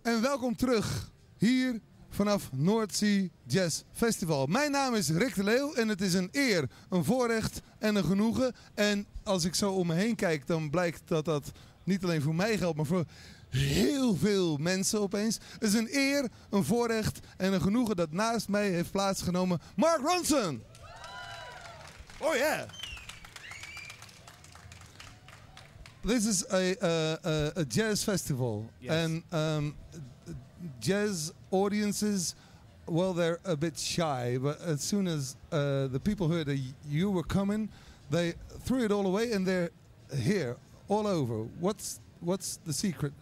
En welkom terug hier vanaf Noordzee Jazz Festival. Mijn naam is Rik de Leeuw en het is een eer, een voorrecht en een genoegen. En als ik zo om me heen kijk, dan blijkt dat dat niet alleen voor mij geldt, maar voor heel veel mensen opeens. Het is een eer, een voorrecht en een genoegen dat naast mij heeft plaatsgenomen Mark Ronson. Oh yeah. This is a jazz festival, yes. And jazz audiences, well, they're a bit shy. But as soon as the people heard that you were coming, they threw it all away, and they're here all over. What's the secret?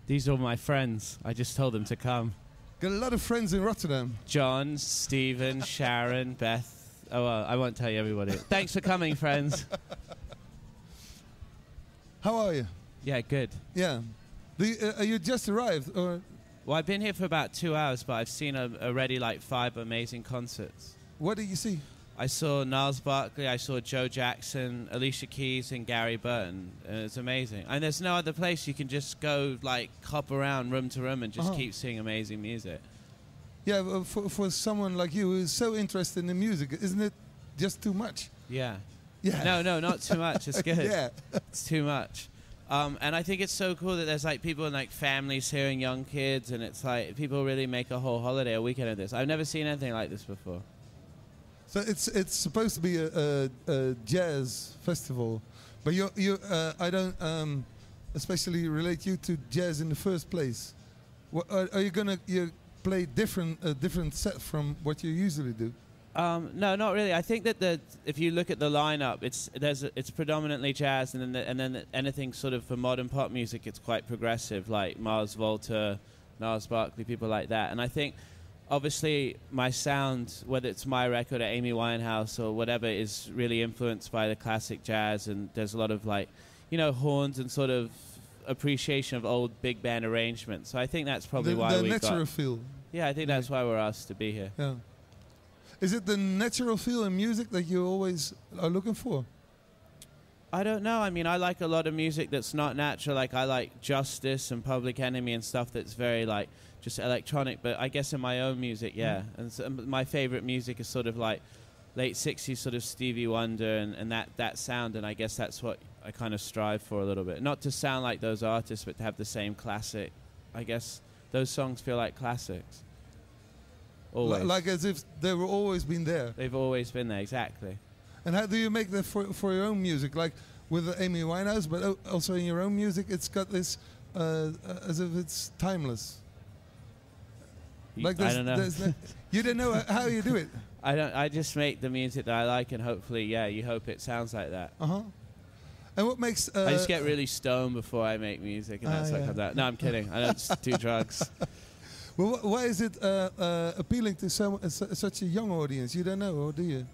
These are my friends. I just told them to come. Got a lot of friends in Rotterdam. John, Stephen, Sharon, Beth. Oh, well, I won't tell you everybody. Thanks for coming, friends. How are you? Yeah, good. Yeah. You just arrived, or? Well, I've been here for about 2 hours, but I've seen already like 5 amazing concerts. What did you see? I saw Niles Barkley, I saw Joe Jackson, Alicia Keys, and Gary Burton. And it's amazing. And there's no other place you can just go, like, hop around room to room and just keep seeing amazing music. Yeah, for someone like you who's so interested in music, isn't it just too much? Yeah. Yeah. No, not too much. It's good. Yeah. It's too much. And I think it's so cool that there's like people and like families here and young kids, and it's like people really make a whole holiday, a weekend of this. I've never seen anything like this before. So it's supposed to be a jazz festival, but I don't especially relate you to jazz in the first place. Are you gonna play different set from what you usually do? No, not really. I think that if you look at the lineup, it's predominantly jazz, and then anything sort of for modern pop music, it's quite progressive, like Mars Volta, Niles Barkley, people like that. And I think, obviously, my sound, whether it's my record or Amy Winehouse or whatever, is really influenced by the classic jazz, and there's a lot of like, horns and sort of appreciation of old big band arrangements. So I think that's probably why we got the natural feel. Yeah, I think that's why we're asked to be here. Yeah. Is it the natural feel in music that you always are looking for? I don't know. I mean, I like a lot of music that's not natural. Like, I like Justice and Public Enemy and stuff that's very, like, just electronic. But I guess in my own music, yeah. And so my favorite music is sort of like late 60s sort of Stevie Wonder and that sound. And I guess that's what I kind of strive for a little bit. Not to sound like those artists, but to have the same classic. I guess those songs feel like classics. Always. Like as if they were always been there. They've always been there, exactly. And how do you make that for your own music? Like with Amy Winehouse, but also in your own music, it's got this as if it's timeless. Like I don't know. You don't know how you do it. I just make the music that I like, and hopefully, yeah, you hope it sounds like that. And what makes I just get really stoned before I make music, and that's like that. No, I'm kidding. I don't do drugs. Well, why is it appealing to such a young audience? You don't know, or do you?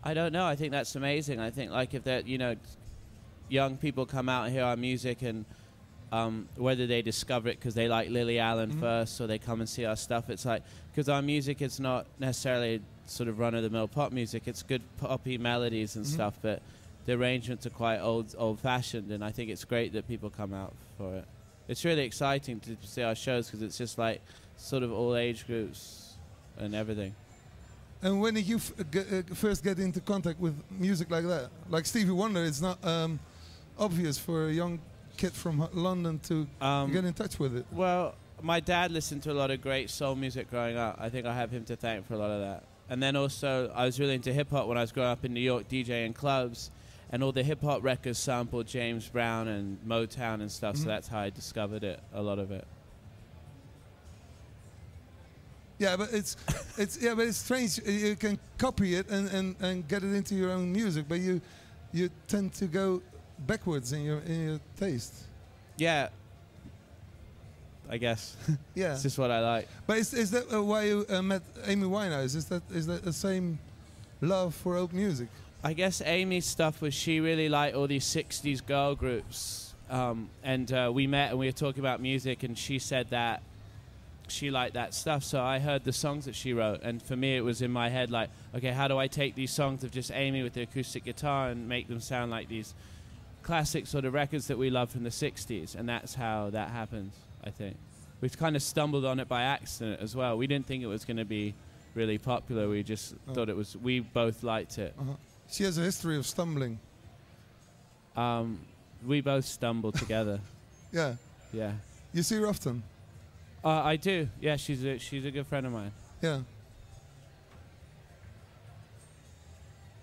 I don't know. I think that's amazing. I think like if that, young people come out and hear our music, and whether they discover it because they like Lily Allen first, or they come and see our stuff, it's like because our music is not necessarily sort of run-of-the-mill pop music. It's good poppy melodies and stuff, but the arrangements are quite old-fashioned, and I think it's great that people come out for it. It's really exciting to see our shows because it's just like sort of all age groups and everything. And when did you first get into contact with music like that? Like Stevie Wonder, it's not obvious for a young kid from London to get in touch with it. Well, my dad listened to a lot of great soul music growing up. I think I have him to thank for a lot of that. And then also, I was really into hip-hop when I was growing up in New York, DJing clubs. And all the hip-hop records sampled James Brown and Motown and stuff, so that's how I discovered it, a lot of it. Yeah, but it's strange. You can copy it and get it into your own music, but you tend to go backwards in your taste. Yeah, I guess. Yeah, it's just what I like. But is that why you met Amy Winehouse? Is that the same love for old music? I guess Amy's stuff was she really liked all these 60s girl groups. And we met and we were talking about music, and she said that she liked that stuff. So I heard the songs that she wrote, and for me it was in my head like, okay, how do I take these songs of just Amy with the acoustic guitar and make them sound like these classic sort of records that we love from the 60s? And that's how that happens, I think. we kind of stumbled on it by accident as well. We didn't think it was going to be really popular. We just thought it was. We both liked it. She has a history of stumbling. We both stumble together. Yeah. Yeah. You see her often? I do. Yeah, she's a good friend of mine. Yeah.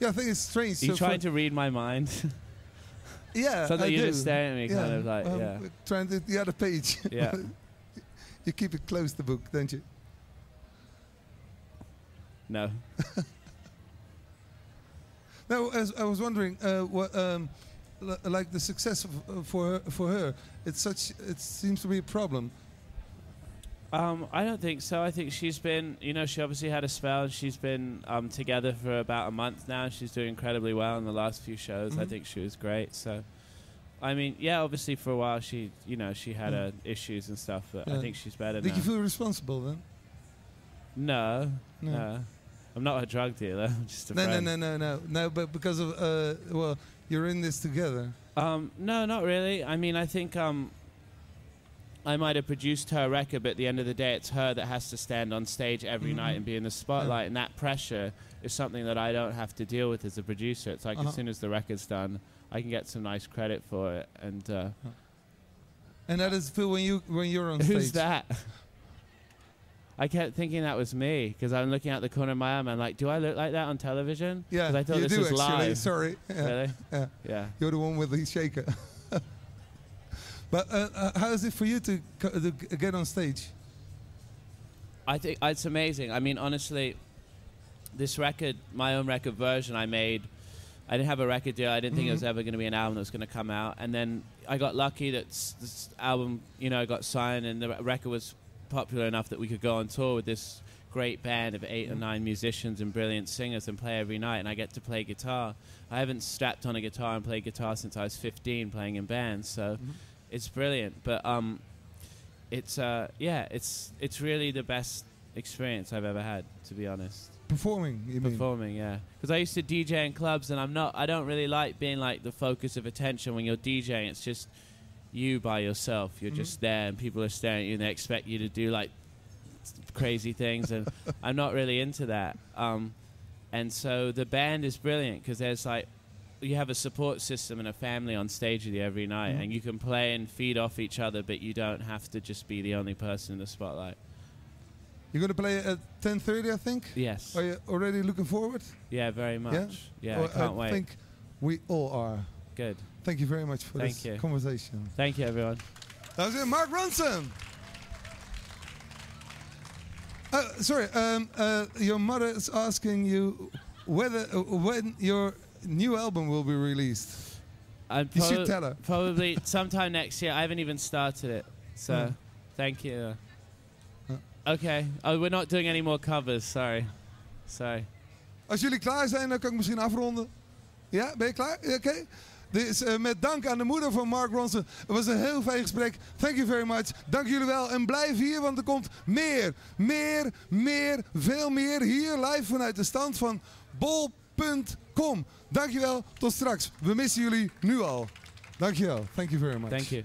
Yeah, I think it's strange. Are you trying to read my mind? Yeah, so that you're do. just staring at me, kind of like, yeah. Trying to the other page. Yeah. You keep it close, the book, don't you? No. No, as I was wondering, like the success for her, it seems to be a problem. I don't think so. I think she's been, she obviously had a spell, and she's been together for about a month now. She's doing incredibly well in the last few shows. I think she was great. So, I mean, yeah, obviously for a while she had issues and stuff, but I think she's better now. Did you feel responsible then? No. I'm not a drug dealer. I'm just a friend. No, but because of, well, you're in this together. No, not really. I mean, I think I might have produced her record, but at the end of the day, it's her that has to stand on stage every night and be in the spotlight, and that pressure is something that I don't have to deal with as a producer. It's like as soon as the record's done, I can get some nice credit for it. And that is Phil when you're on stage. Who's that? I kept thinking that was me because I'm looking out the corner of my eye and I'm like, do I look like that on television? Yeah, I thought you this do was actually. live. Sorry. Yeah. Really? Yeah. You're the one with the shaker. But how is it for you to get on stage? I think it's amazing. I mean, honestly, this record, my own record version I made, I didn't have a record deal. I didn't think it was ever going to be an album that was going to come out. And then I got lucky that this album, got signed and the record was popular enough that we could go on tour with this great band of 8 or 9 musicians and brilliant singers and play every night. And I get to play guitar. I haven't strapped on a guitar and played guitar since I was 15 playing in bands. So it's brilliant. But it's really the best experience I've ever had, to be honest. Performing, you mean? Performing, yeah. Because I used to DJ in clubs, and I don't really like being like the focus of attention when you're DJing. It's just you by yourself. You're just there, and people are staring at you, and they expect you to do like crazy things, and I'm not really into that. And so the band is brilliant because there's like, you have a support system and a family on stage with you every night, and you can play and feed off each other, but you don't have to just be the only person in the spotlight. You're going to play at 10:30, I think? Yes. Are you already looking forward? Yeah, very much. Yeah, well, I can't wait. I think we all are. Good. Thank you very much for this conversation. Thank you, everyone. That was it, Mark Ronson. Sorry, your mother is asking you when your new album will be released. You should tell her. Probably sometime next year. I haven't even started it, so thank you. Okay. Oh, we're not doing any more covers. Sorry. Als jullie klaar zijn, dan kan ik misschien afronden. Ja, ben je klaar? Oké. Dus met dank aan de moeder van Mark Ronson. Het was een heel fijn gesprek. Thank you very much. Dank jullie wel. En blijf hier, want er komt meer, veel meer. Hier live vanuit de stand van bol.com. Dankjewel. Tot straks. We missen jullie nu al. Dankjewel. Thank you very much. Thank you.